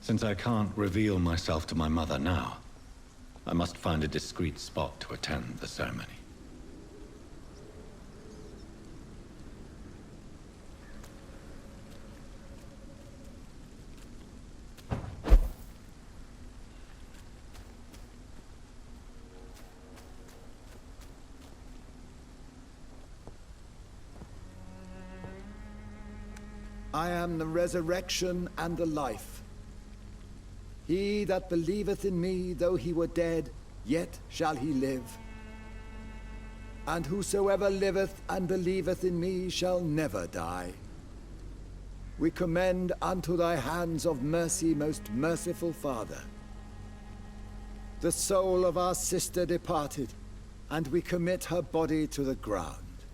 Since I can't reveal myself to my mother now, I must find a discreet spot to attend the ceremony. I am the resurrection and the life. He that believeth in me, though he were dead, yet shall he live. And whosoever liveth and believeth in me shall never die. We commend unto thy hands of mercy, most merciful Father, the soul of our sister departed, and we commit her body to the ground.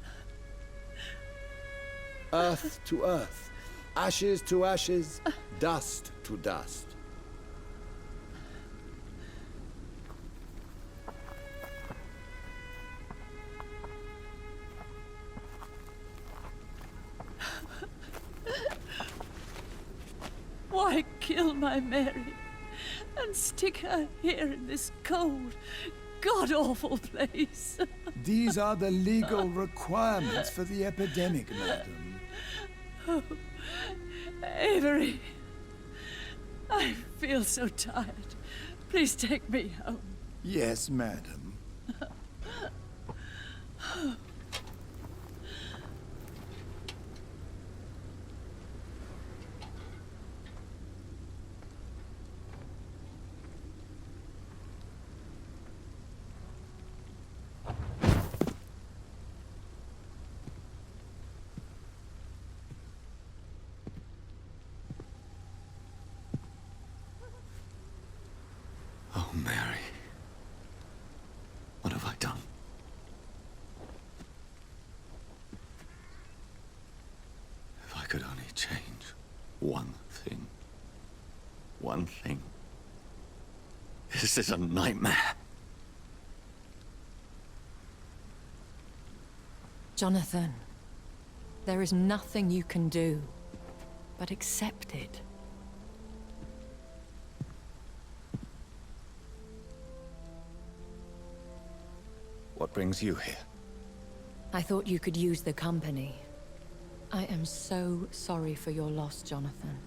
Earth to earth, ashes to ashes, dust to dust. Why kill my Mary and stick her here in this cold, god-awful place? These are the legal requirements for the epidemic, madam. Oh, Avery, I feel so tired. Please take me home. Yes, madam. Oh, Mary. What have I done? If I could only change one thing. One thing. This is a nightmare. Jonathan, there is nothing you can do but accept it. What brings you here? I thought you could use the company. I am so sorry for your loss, Jonathan.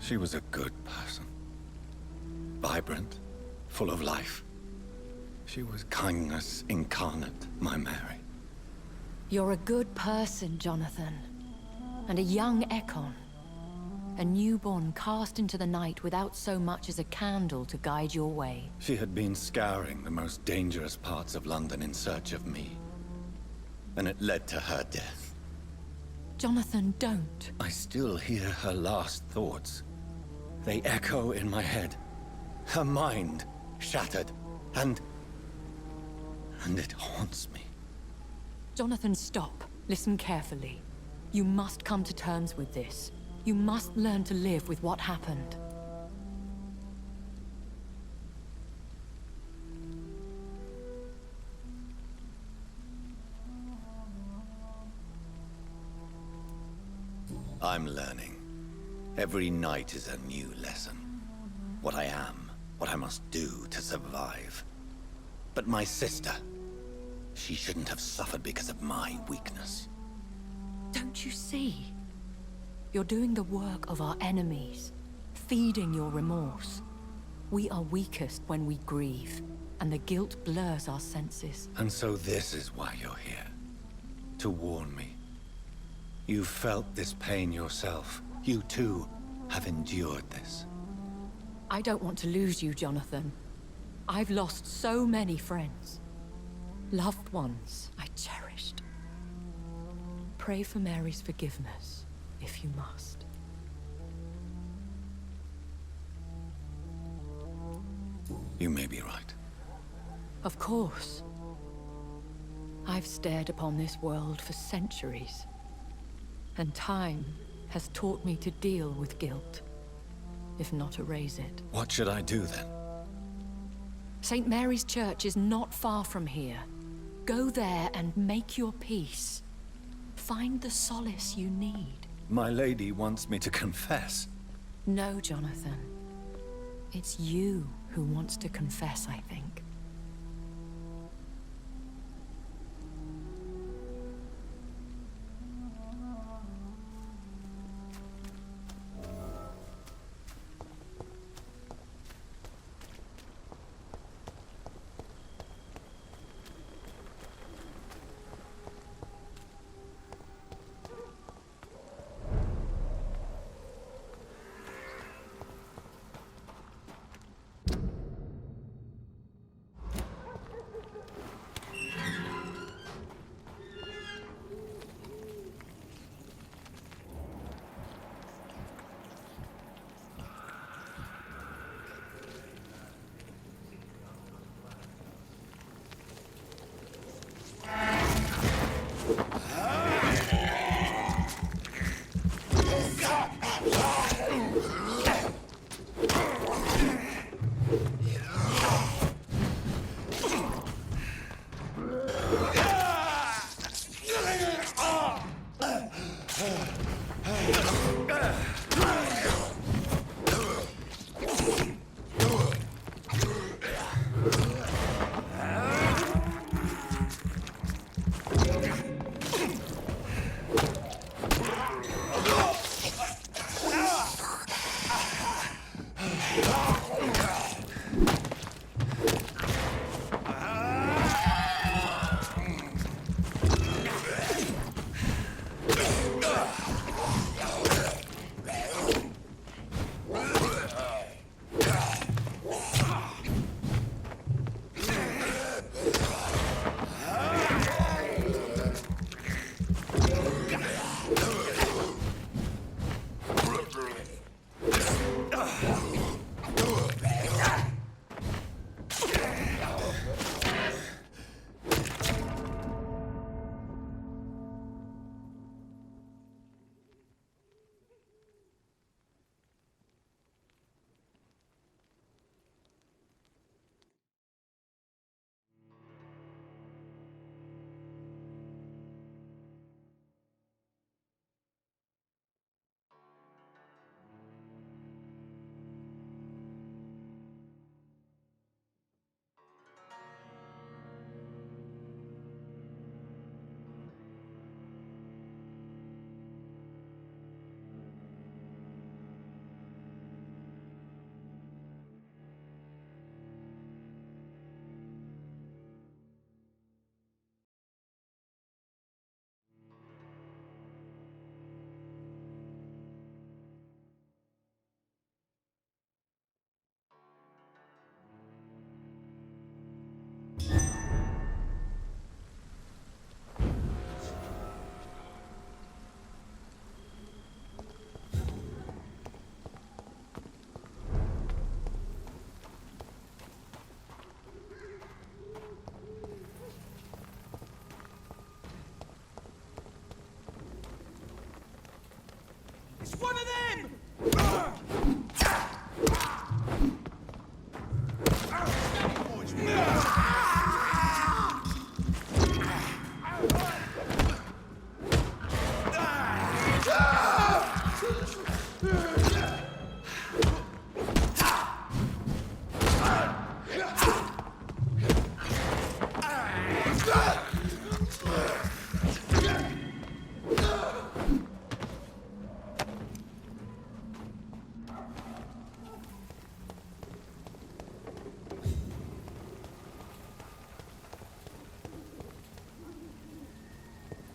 She was a good person. Vibrant, full of life. She was kindness incarnate, my Mary. You're a good person, Jonathan. And a young Ekon. A newborn cast into the night without so much as a candle to guide your way. She had been scouring the most dangerous parts of London in search of me. And it led to her death. Jonathan, don't. I still hear her last thoughts. They echo in my head. Her mind shattered, and it haunts me. Jonathan, stop. Listen carefully. You must come to terms with this. You must learn to live with what happened. I'm learning. Every night is a new lesson. What I am, what I must do to survive. But my sister, she shouldn't have suffered because of my weakness. Don't you see? You're doing the work of our enemies, feeding your remorse. We are weakest when we grieve, and the guilt blurs our senses. And so this is why you're here. To warn me. You felt this pain yourself. You too have endured this. I don't want to lose you, Jonathan. I've lost so many friends. Loved ones I cherished. Pray for Mary's forgiveness, if you must. You may be right. Of course. I've stared upon this world for centuries, and time has taught me to deal with guilt, if not erase it. What should I do then? St. Mary's Church is not far from here. Go there and make your peace. Find the solace you need. My lady wants me to confess. No, Jonathan. It's you who wants to confess, I think.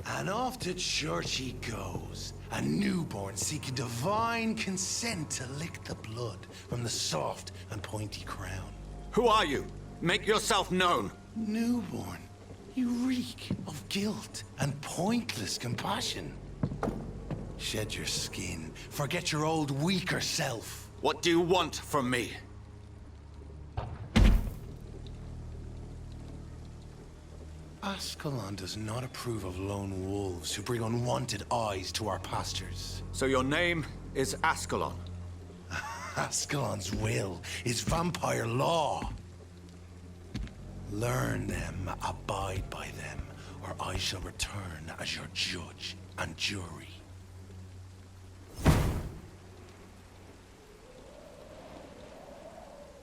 And off to church he goes, a newborn seeking divine consent to lick the blood from the soft and pointy crown. Who are you? Make yourself known. Newborn, you reek of guilt and pointless compassion. Shed your skin, forget your old weaker self. What do you want from me? Ascalon does not approve of lone wolves who bring unwanted eyes to our pastures. So your name is Ascalon? Ascalon's will is vampire law. Learn them, abide by them, or I shall return as your judge and jury.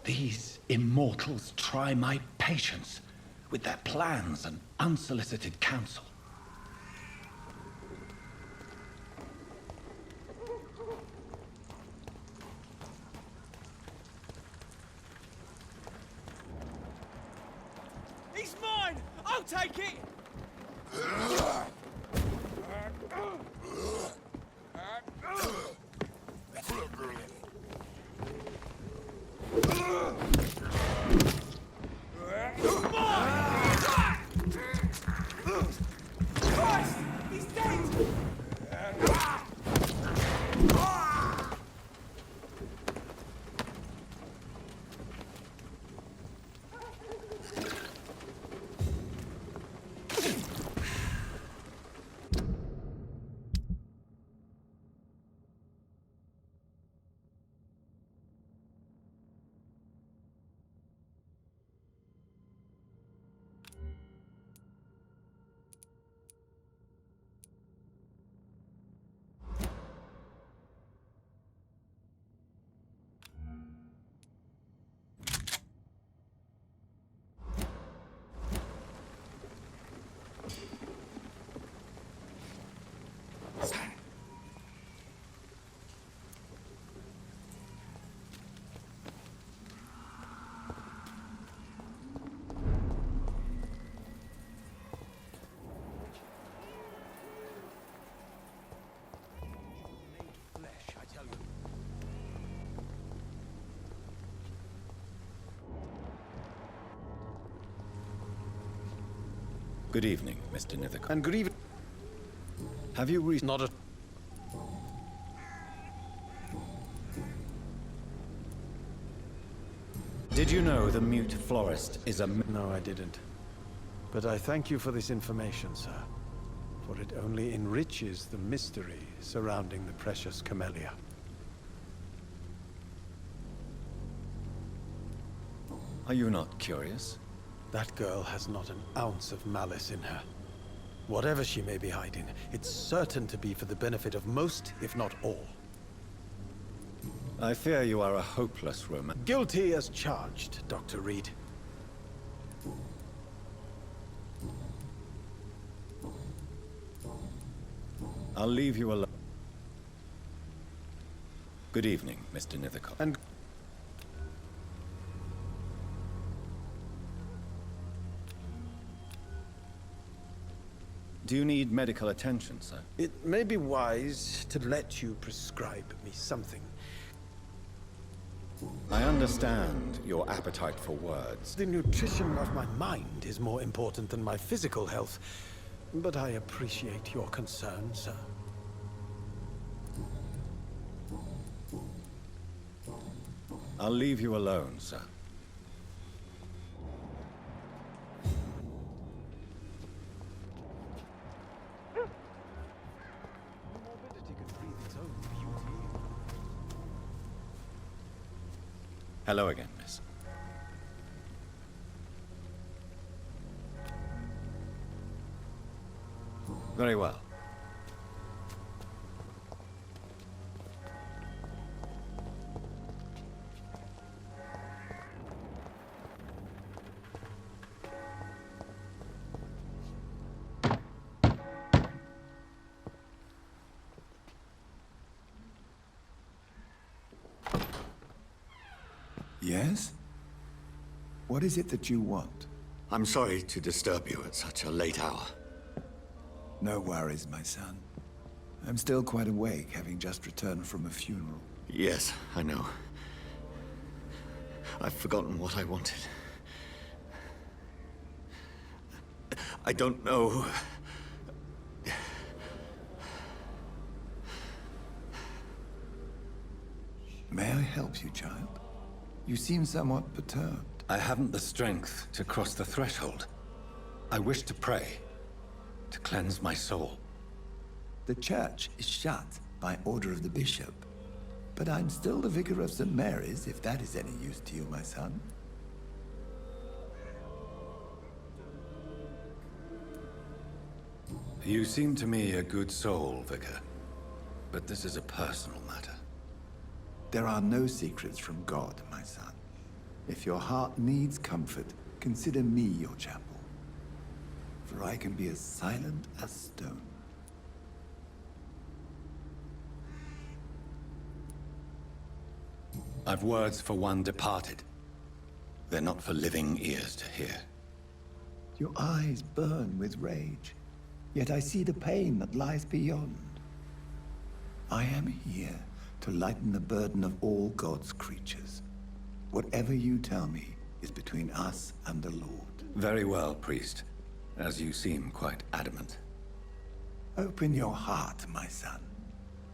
These immortals try my patience with their plans and unsolicited counsel. He's mine! I'll take it! Christ! He's dead! Good evening, Mr. Nithicum. And good evening. Have you reached... Not a... Did you know the mute florist is a... No, I didn't. But I thank you for this information, sir. For it only enriches the mystery surrounding the precious camellia. Are you not curious? That girl has not an ounce of malice in her. Whatever she may be hiding, it's certain to be for the benefit of most, if not all. I fear you are a hopeless romantic. Guilty as charged, Dr. Reed. I'll leave you alone. Good evening, Mr. Nithicum. And do you need medical attention, sir? it may be wise to let you prescribe me something. I understand your appetite for words. The nutrition of my mind is more important than my physical health, but I appreciate your concern, sir. I'll leave you alone, sir. Hello again, miss. Very well. Yes? What is it that you want? I'm sorry to disturb you at such a late hour. No worries, my son. I'm still quite awake, having just returned from a funeral. Yes, I know. I've forgotten what I wanted. I don't know. May I help you, child? You seem somewhat perturbed. I haven't the strength to cross the threshold. I wish to pray, to cleanse my soul. The church is shut by order of the bishop. But I'm still the vicar of St. Mary's, if that is any use to you, my son. You seem to me a good soul, Vicar. But this is a personal matter. There are no secrets from God, my son. If your heart needs comfort, consider me your chapel. For I can be as silent as stone. I've words for one departed. They're not for living ears to hear. Your eyes burn with rage, yet I see the pain that lies beyond. I am here to lighten the burden of all God's creatures. Whatever you tell me is between us and the Lord. Very well, priest. As you seem quite adamant. Open your heart, my son.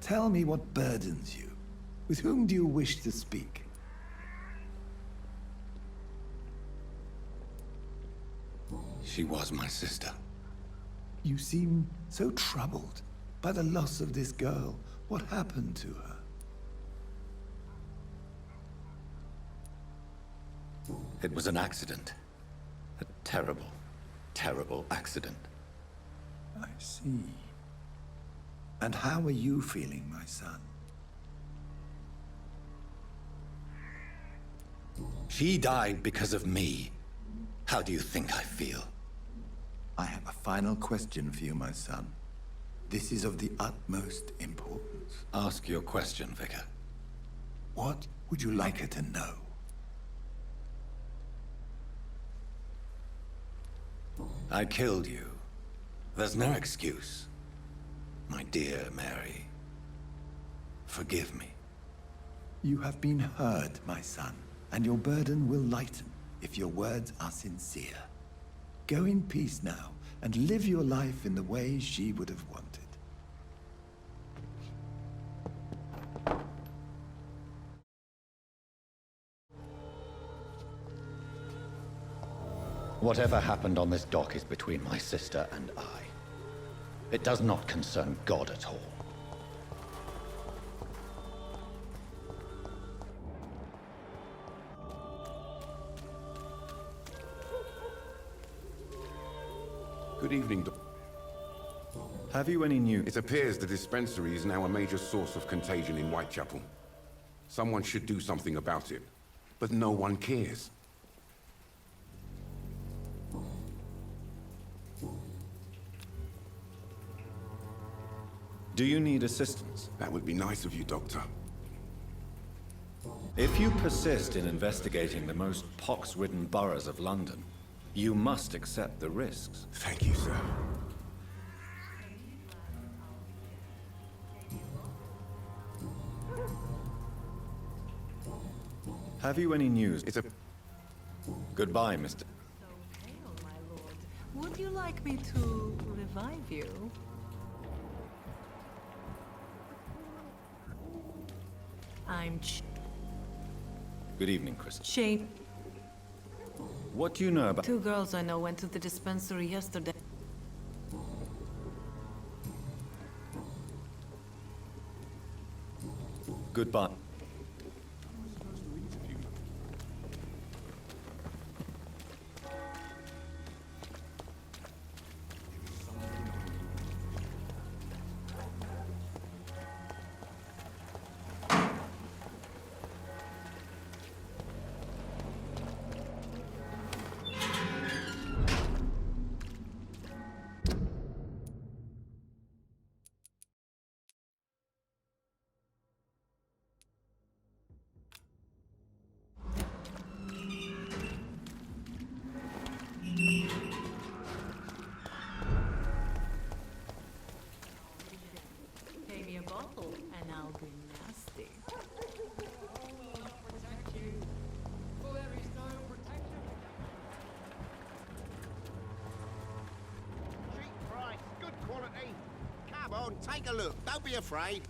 Tell me what burdens you. With whom do you wish to speak? She was my sister. You seem so troubled by the loss of this girl. What happened to her? It was an accident. A terrible, terrible accident. I see. And how are you feeling, my son? She died because of me. How do you think I feel? I have a final question for you, my son. This is of the utmost importance. Ask your question, Vicar. What would you like her to know? I killed you. There's no excuse. My dear Mary, forgive me. You have been heard, my son, and your burden will lighten if your words are sincere. Go in peace now, and live your life in the way she would have wanted. Whatever happened on this dock is between my sister and I. It does not concern God at all. Good evening, Have you any news? It appears the dispensary is now a major source of contagion in Whitechapel. Someone should do something about it, but no one cares. Do you need assistance? That would be nice of you, Doctor. If you persist in investigating the most pox-ridden boroughs of London, you must accept the risks. Thank you, sir. Have you any news? It's a... Goodbye, Mr. Hail, my lord. Would you like me to revive you? I'm Good evening, Crystal. Shane. What do you know about... Two girls I know went to the dispensary yesterday. Goodbye. Take a look. Don't be afraid.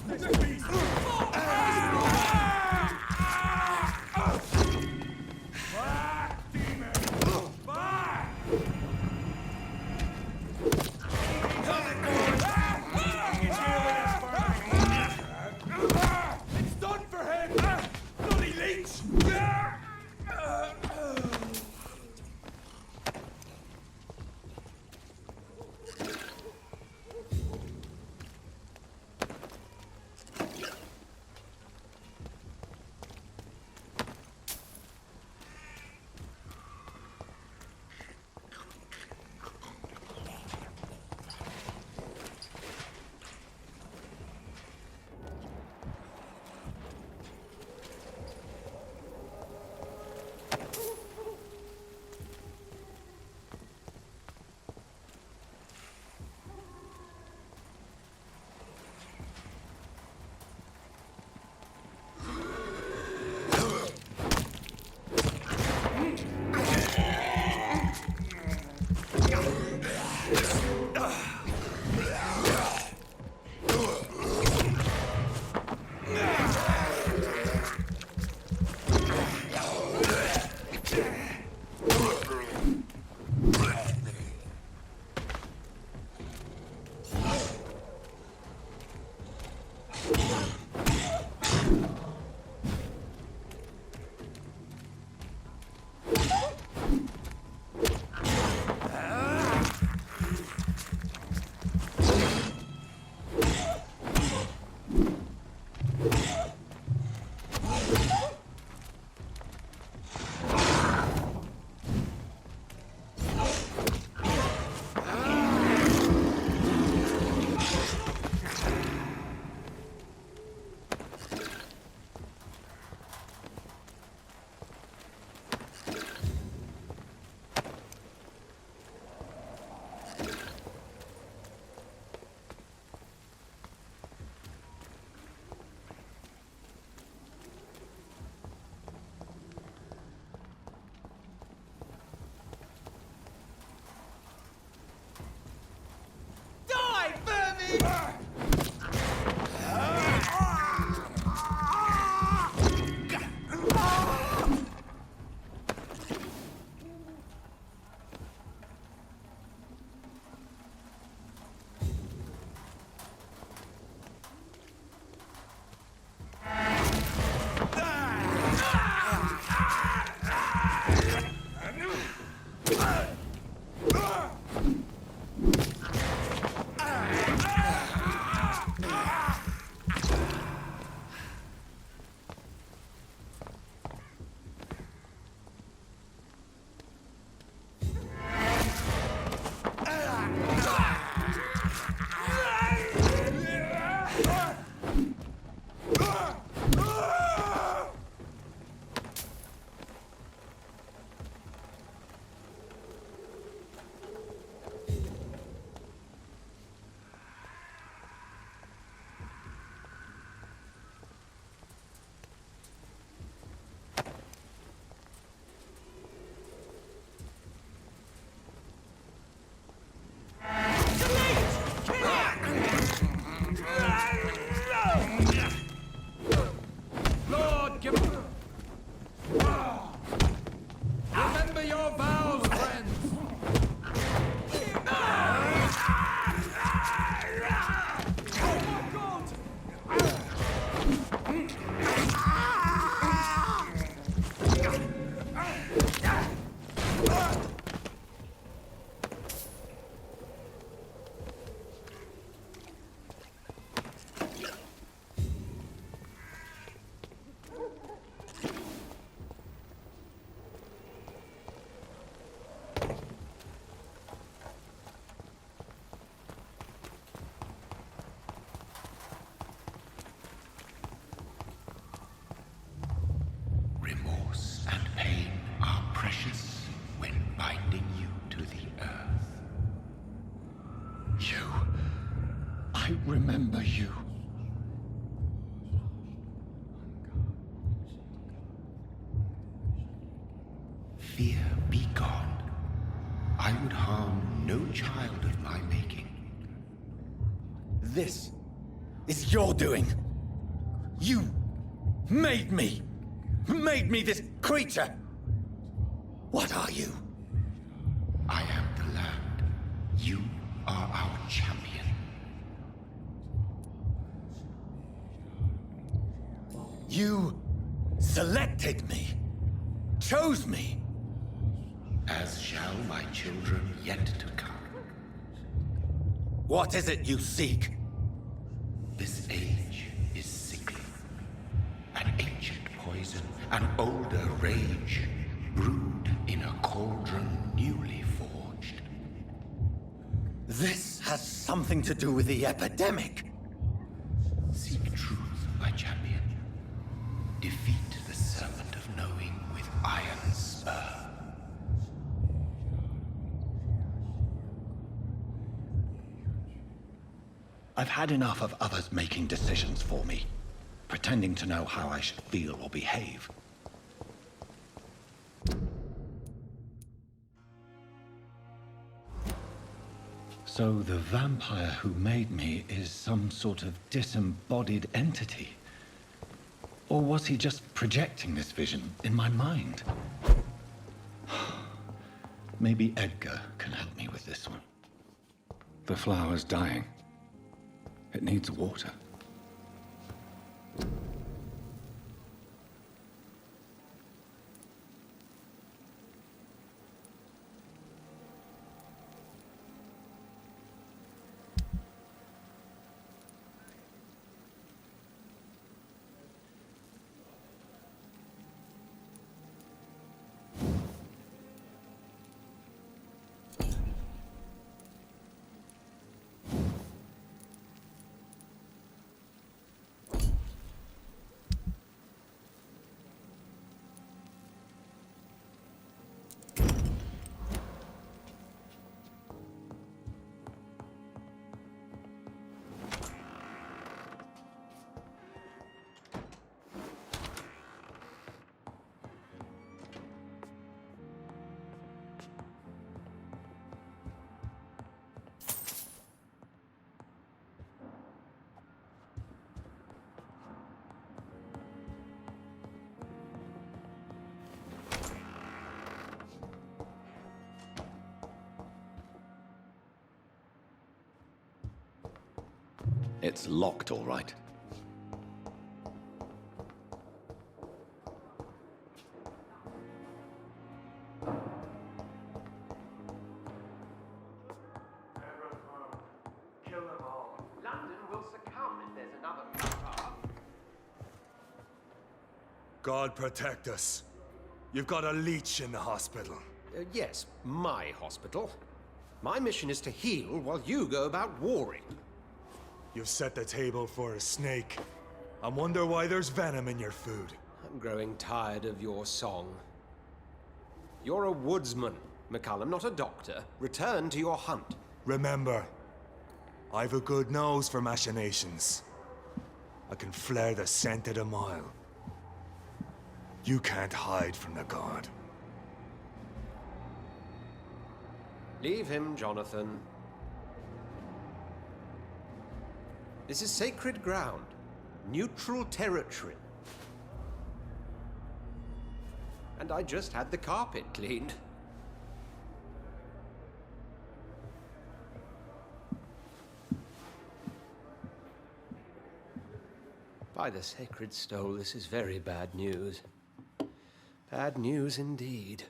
It's done for him! Bloody leech! I remember you. Fear be gone. I would harm no child of my making. This is your doing. You made me this creature. What are you? I am the land. You are our champion. You selected me, chose me. As shall my children yet to come. What is it you seek? This age is sickly. An ancient poison, an older rage, brewed in a cauldron newly forged. This has something to do with the epidemic. Seek truth, my champion. Defeat the serpent of knowing with iron spur. I've had enough of others making decisions for me, pretending to know how I should feel or behave. So the vampire who made me is some sort of disembodied entity? Or was he just projecting this vision in my mind? Maybe Edgar can help me with this one. The flower's dying. It needs water. It's locked, all right. Kill them all. London will succumb if there's another Vampyr. God protect us. You've got a leech in the hospital. Yes, my hospital. My mission is to heal while you go about warring. You've set the table for a snake. I wonder why there's venom in your food. I'm growing tired of your song. You're a woodsman, McCullum, not a doctor. Return to your hunt. Remember, I've a good nose for machinations. I can flare the scent at a mile. You can't hide from the god. Leave him, Jonathan. This is sacred ground. Neutral territory. And I just had the carpet cleaned. By the sacred stole, this is very bad news. Bad news indeed.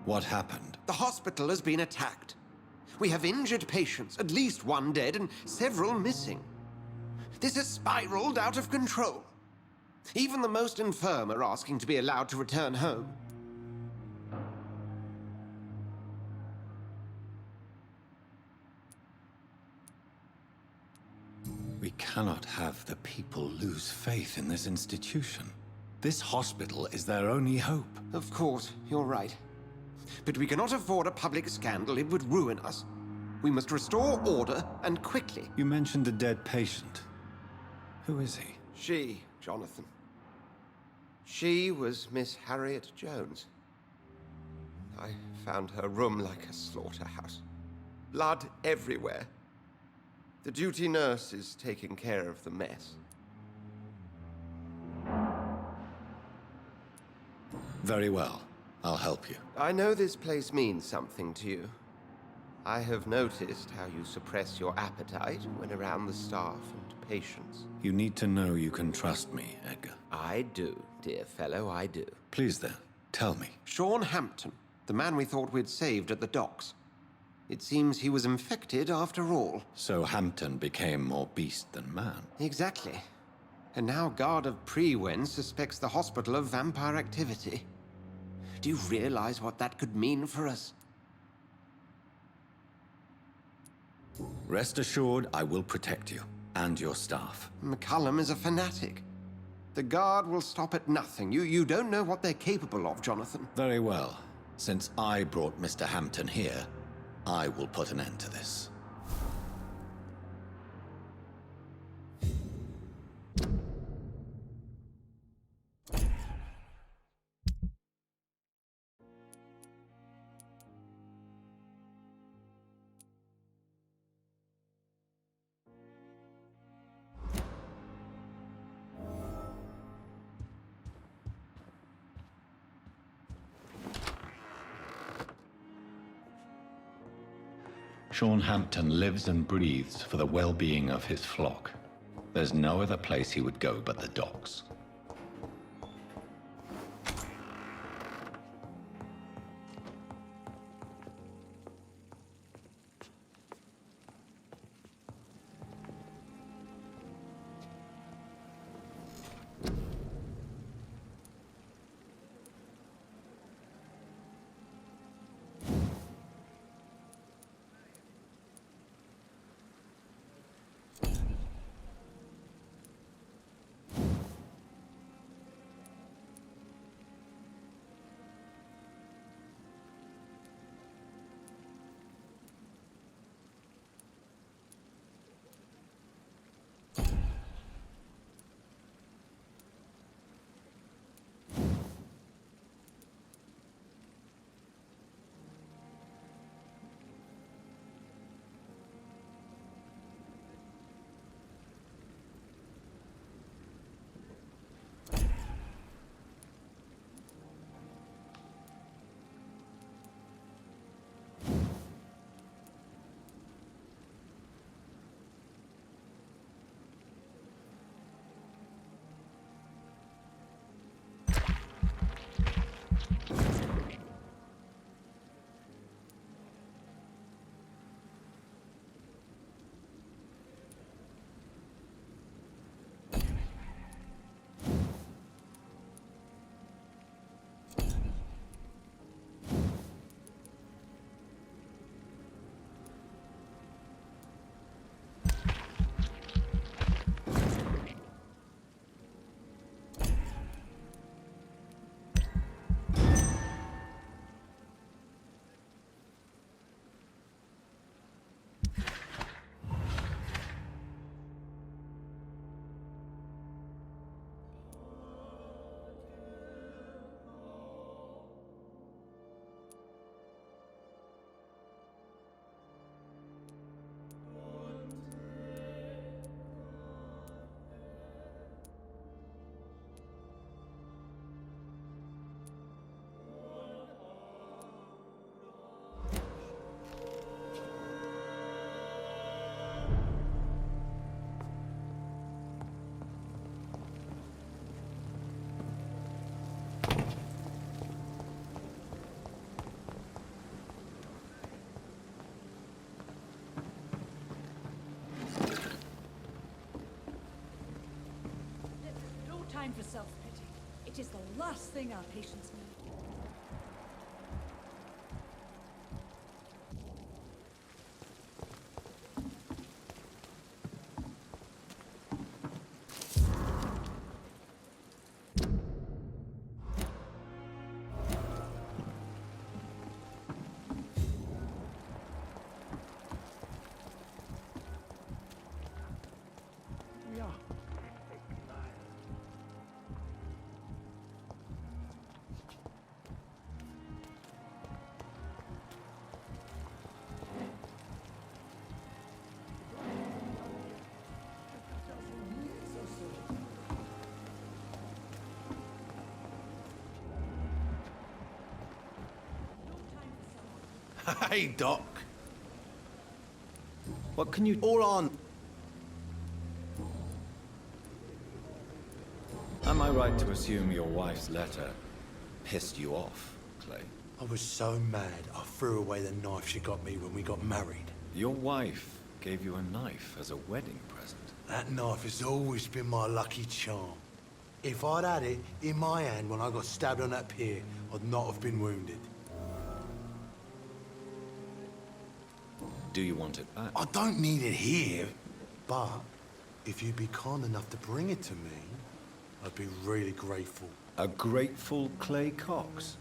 What happened? The hospital has been attacked. We have injured patients, at least one dead and several missing. This has spiraled out of control. Even the most infirm are asking to be allowed to return home. We cannot have the people lose faith in this institution. This hospital is their only hope. Of course, you're right. But we cannot afford a public scandal. It would ruin us. We must restore order, and quickly. You mentioned a dead patient. Who is he? She, Jonathan. She was Miss Harriet Jones. I found her room like a slaughterhouse. blood everywhere. The duty nurse is taking care of the mess. Very well. I'll help you. I know this place means something to you. I have noticed how you suppress your appetite when around the staff and patients. You need to know you can trust me, Edgar. I do, dear fellow, I do. Please then, tell me. Sean Hampton, the man we thought we'd saved at the docks. It seems he was infected after all. So Hampton became more beast than man. Exactly. And now Guard of Prewen suspects the hospital of vampire activity. Do you realize what that could mean for us? Rest assured, I will protect you and your staff. McCullum is a fanatic. The Guard will stop at nothing. You don't know what they're capable of, Jonathan. Very well. Since I brought Mr. Hampton here, I will put an end to this. Sean Hampton lives and breathes for the well-being of his flock. There's no other place he would go but the docks. Time for self-pity. It is the last thing our patients need. Hey, Doc. What can you... All on. Am I right to assume your wife's letter pissed you off, Clay? I was so mad, I threw away the knife she got me when we got married. Your wife gave you a knife as a wedding present. That knife has always been my lucky charm. If I'd had it in my hand when I got stabbed on that pier, I'd not have been wounded. Do you want it back? I don't need it here, but if you'd be kind enough to bring it to me, I'd be really grateful. A grateful Clay Cox?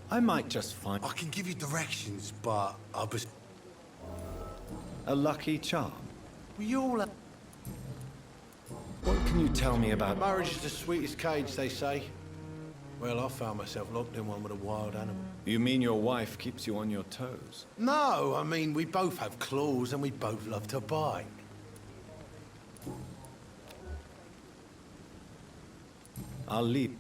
I might just find... I can give you directions, but I'll be... A lucky charm? We all have... What can you tell me about... Marriage is the sweetest cage, they say. Well, I found myself locked in one with a wild animal. You mean your wife keeps you on your toes? No, I mean, we both have claws and we both love to bite. I'll leave.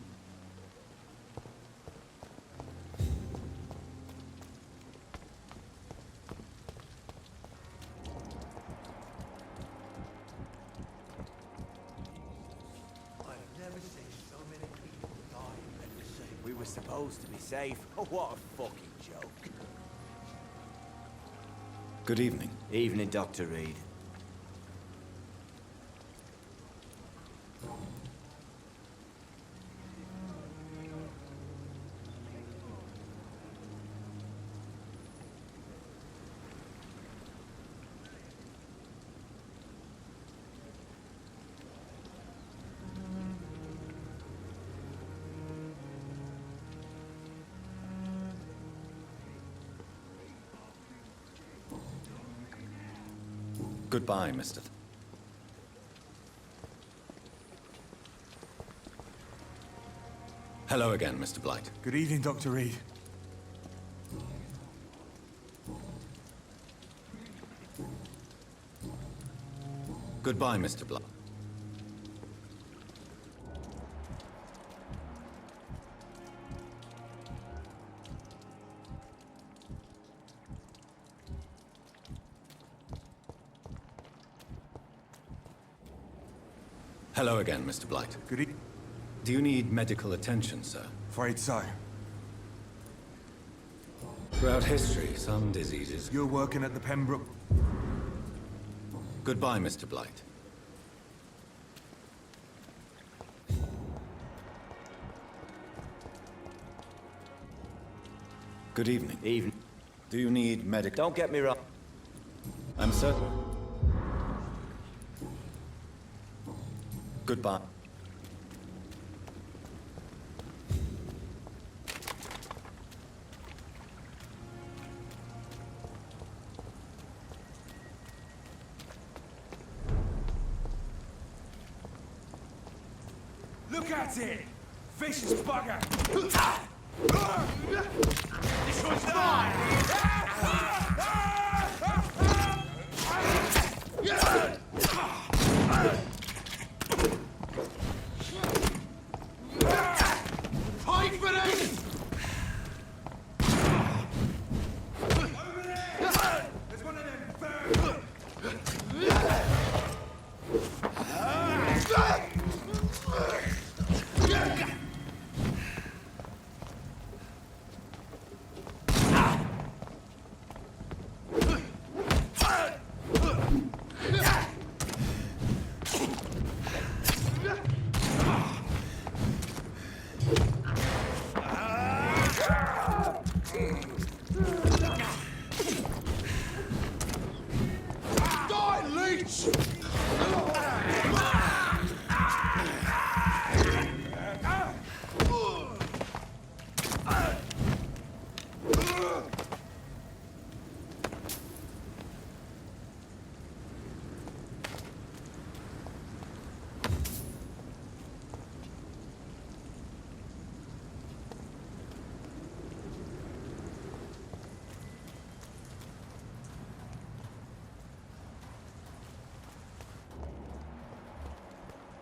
We were supposed to be safe. Oh, what a fucking joke. Good evening. Evening, Dr. Reed. Goodbye, Mr. Hello again, Mr. Blight. Good evening, Dr. Reed. Goodbye, Mr. Blight. Hello again, Mr. Blight. Good evening. Do you need medical attention, sir? Afraid so. Throughout history, some diseases... You're working at the Pembroke... Goodbye, Mr. Blight. Good evening. Evening. Do you need medical... Don't get me wrong. I'm certain. Goodbye. Look at it! Vicious bugger! This one's mine! Fight for this! Over there! There's one of them birds! Die, leech!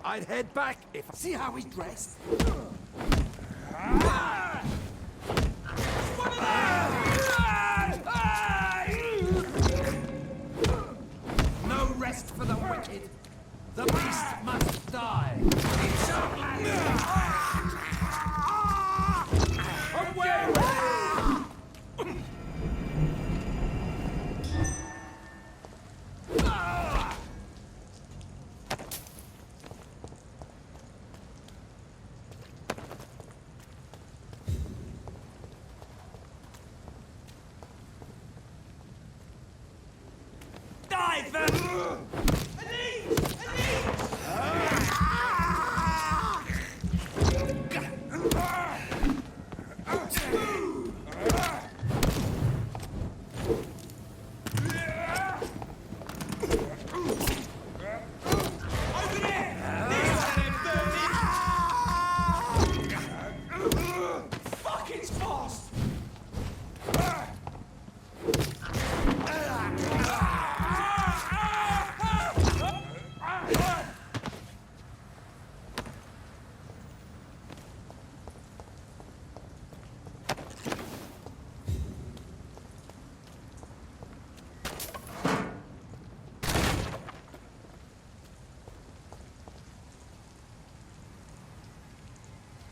I'd head back if... See how he's dressed? started. The beast must die. It's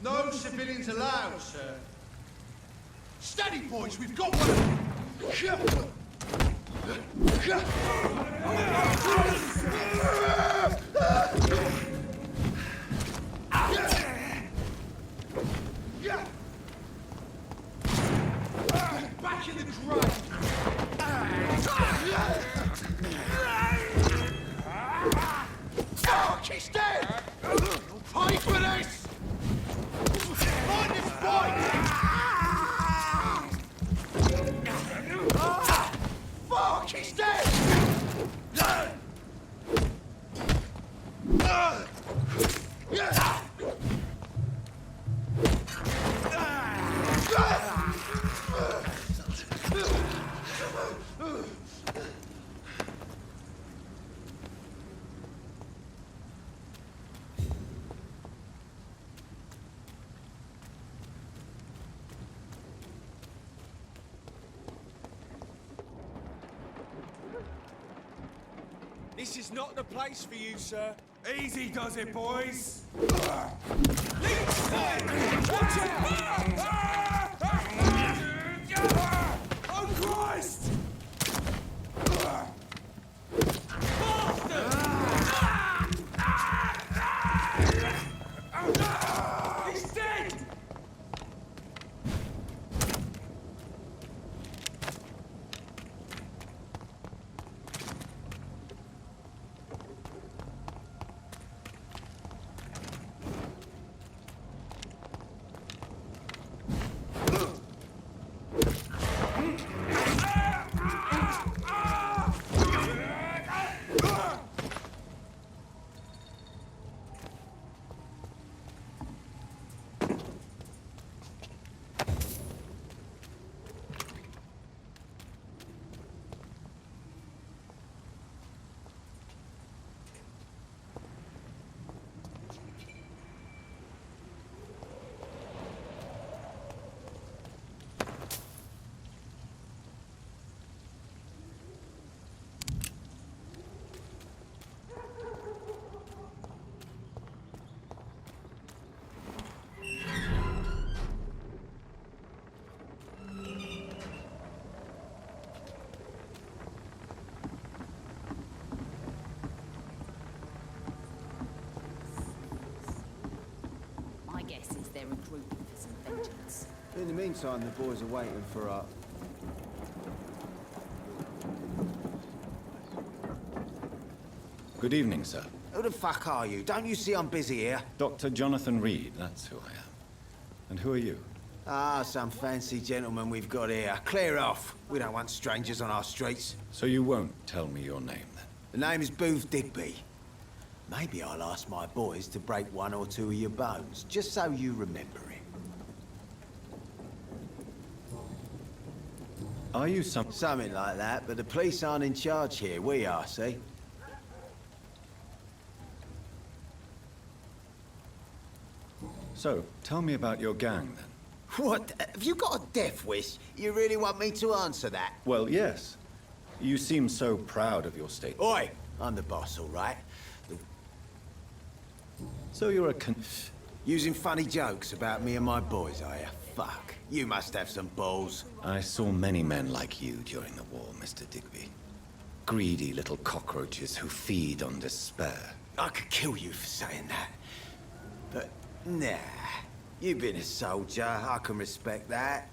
No civilians allowed, sir. Steady, boys, we've got one. Back in the grind. Fuck, he's dead! You'll pay for this! Find this boy! Fuck, he's dead! This is not the place for you, sir. Easy does it, boys. Oh, Christ! He's dead! My guess is they're regrouping for some vengeance. In the meantime, the boys are waiting for our... Good evening, sir. Who the fuck are you? Don't you see I'm busy here? Dr. Jonathan Reed, that's who I am. And who are you? Ah, some fancy gentleman we've got here. Clear off. We don't want strangers on our streets. So you won't tell me your name, then? The name is Booth Digby. Maybe I'll ask my boys to break one or two of your bones, just so you remember it. Are you some... Something like that, but the police aren't in charge here. We are, see? So, tell me about your gang, then. What? Have you got a death wish? You really want me to answer that? Well, yes. You seem so proud of your state. Oi! I'm the boss, all right. So you're a Using funny jokes about me and my boys, are you? Fuck. You must have some balls. I saw many men like you during the war, Mr. Digby. Greedy little cockroaches who feed on despair. I could kill you for saying that. But, nah. You've been a soldier. I can respect that.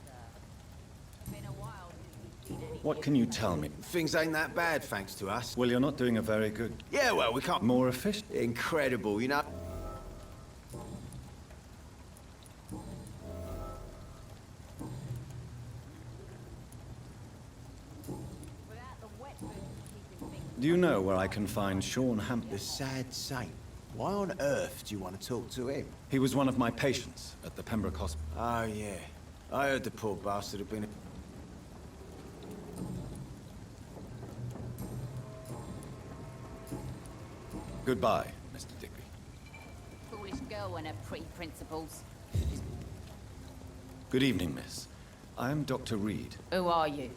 What can you tell me? Things ain't that bad, thanks to us. Well, you're not doing a very good... Yeah, well, we can't... More efficient? Incredible, you know? Do you know where I can find Sean Hampton? The sad saint. Why on earth do you want to talk to him? He was one of my patients at the Pembroke Hospital. Oh, yeah. I heard the poor bastard had been... Goodbye, Mr. Digby. Foolish girl and her pretty principles. Good evening, miss. I am Dr. Reed. Who are you?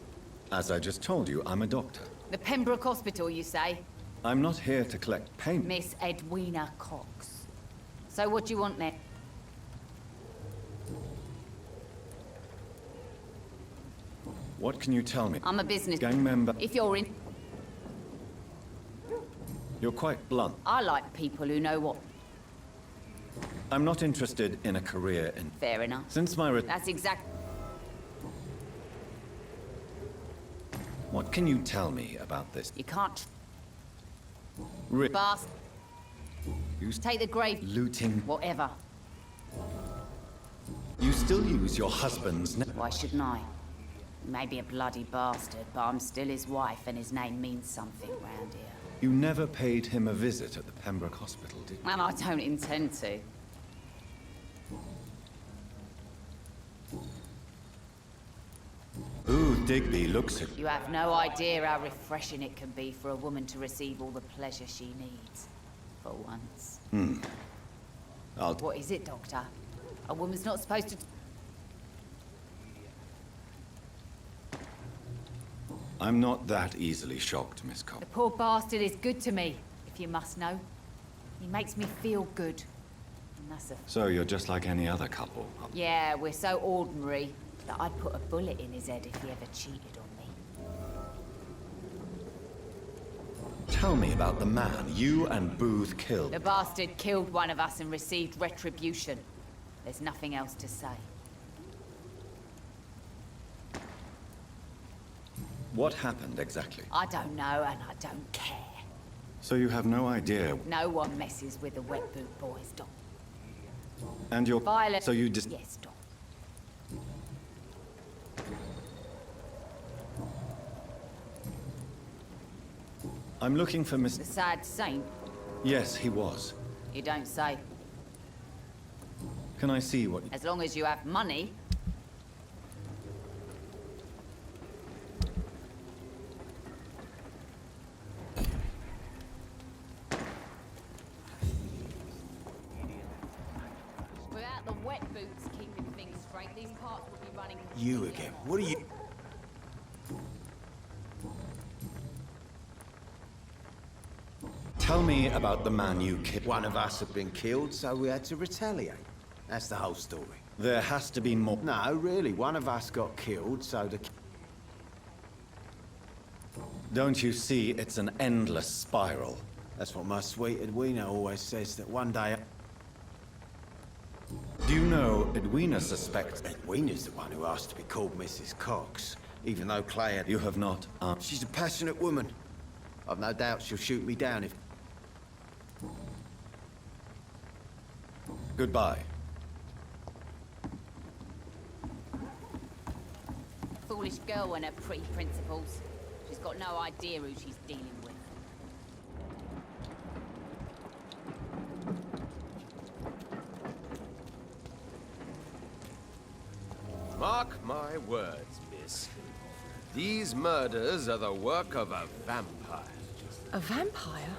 As I just told you, I'm a doctor. The Pembroke Hospital, you say? I'm not here to collect payment. Miss Edwina Cox. So what do you want then? What can you tell me? I'm a business... Gang member. If you're in... You're quite blunt. I like people who know what... I'm not interested in a career in... Fair enough. Since my That's exact... What can you tell me about this? You can't... Rick. Bast... You Take the grave... Looting... Whatever. You still use your husband's name? Why shouldn't I? He may be a bloody bastard, but I'm still his wife and his name means something round here. You never paid him a visit at the Pembroke Hospital, did you? And I don't intend to. Ooh, Digby looks at... You have no idea how refreshing it can be for a woman to receive all the pleasure she needs. For once. What is it, Doctor? A woman's not supposed to... I'm not that easily shocked, Miss Cox. The poor bastard is good to me, if you must know. He makes me feel good. And that's a... So you're just like any other couple? Yeah, we're so ordinary that I'd put a bullet in his head if he ever cheated on me. Tell me about the man you and Booth killed. The bastard killed one of us and received retribution. There's nothing else to say. What happened exactly? I don't know and I don't care. So you have no idea... No one messes with the wet boot boys, Doc. And you're... Violet... So you just... Yes, Doc. I'm looking for Miss... The sad saint? Yes, he was. You don't say. Can I see what... As long as you have money. Without the wet boots keeping things straight, these parts would be running... You again. What are you... Tell me about the man you killed. One of us had been killed, so we had to retaliate. That's the whole story. There has to be more. No, really. One of us got killed, so the... Don't you see it's an endless spiral? That's what my sweet Edwina always says, that one day... Do you know Edwina suspects... Edwina's the one who asked to be called Mrs. Cox, even though Clay had... You have not... She's a passionate woman. I've no doubt she'll shoot me down if... Goodbye. Foolish girl and her pretty principles. She's got no idea who she's dealing with. Mark my words, miss. These murders are the work of a vampire. A vampire?